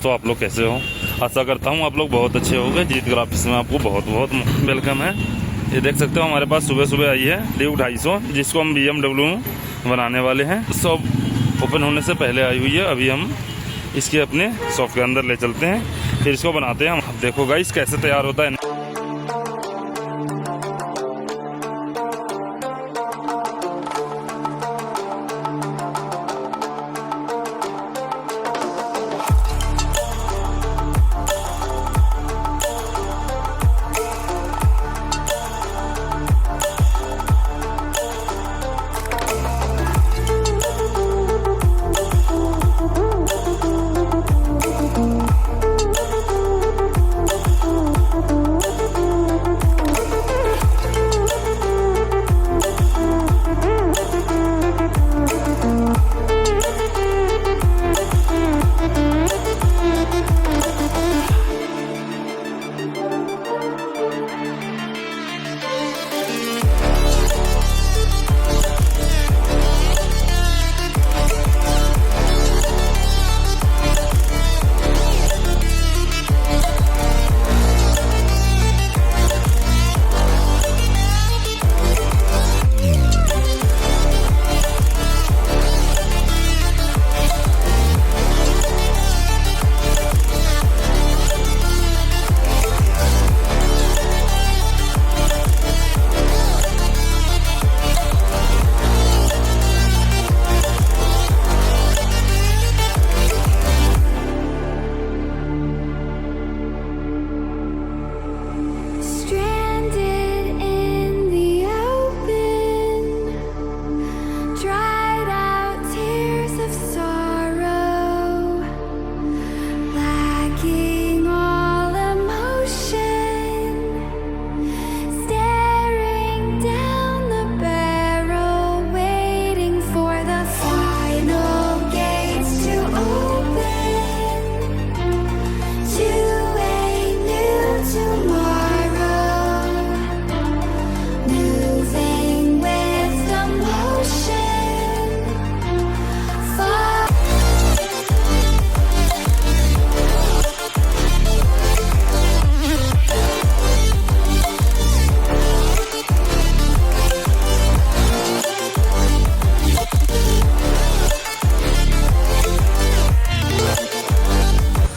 दोस्तों, आप लोग कैसे हो? आशा करता हूँ आप लोग बहुत अच्छे होंगे। जीत ग्राफिक्स में आपको बहुत बहुत वेलकम है। ये देख सकते हो हमारे पास सुबह सुबह आई है ड्यूक 250, जिसको हम BMW बनाने वाले हैं। शॉप ओपन होने से पहले आई हुई है। अभी हम इसके अपने शॉप के अंदर ले चलते हैं, फिर इसको बनाते हैं हम। देखो गाइस कैसे तैयार होता है।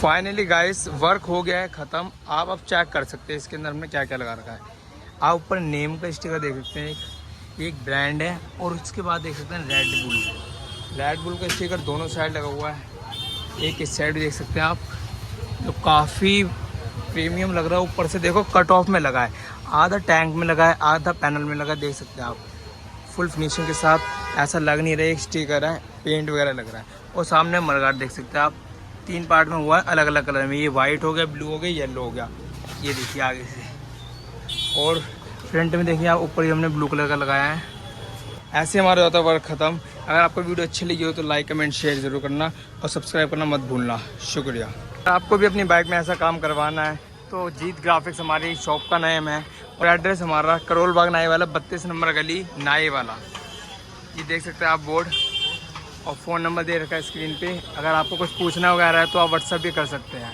फाइनली गाइस वर्क हो गया है ख़त्म। आप अब चेक कर सकते हैं इसके अंदर हमने क्या क्या लगा रखा है। आप ऊपर नेम का स्टिकर देख सकते हैं, एक ब्रांड है, और उसके बाद देख सकते हैं रेड बुल का स्टिकर दोनों साइड लगा हुआ है। एक इस साइड भी देख सकते हैं आप, जो काफ़ी प्रीमियम लग रहा है। ऊपर से देखो कट ऑफ में लगा है, आधा टैंक में लगा है, आधा पैनल में लगा है। देख सकते हैं आप फुल फिनिशिंग के साथ। ऐसा लग नहीं रहा है एक स्टिकर है, पेंट वगैरह लग रहा है। और सामने मडगार्ड देख सकते हैं आप, 3 पार्ट में हुआ है अलग अलग कलर में। ये वाइट हो गया, ब्लू हो गया, येलो हो गया। ये देखिए आगे से, और फ्रंट में देखिए आप ऊपर ही हमने ब्लू कलर का लगाया है। ऐसे हमारा होता है वर्क ख़त्म। अगर आपको वीडियो अच्छी लगी हो तो लाइक कमेंट शेयर ज़रूर करना और सब्सक्राइब करना मत भूलना। शुक्रिया। अगर आपको भी अपनी बाइक में ऐसा काम करवाना है तो जीत ग्राफिक्स हमारी शॉप का नाम है, और एड्रेस हमारा करोलबाग नाई वाला 32 नंबर गली नाई वाला। ये देख सकते हैं आप बोर्ड, और फ़ोन नंबर दे रखा है स्क्रीन पे। अगर आपको कुछ पूछना वगैरह है तो आप व्हाट्सएप भी कर सकते हैं।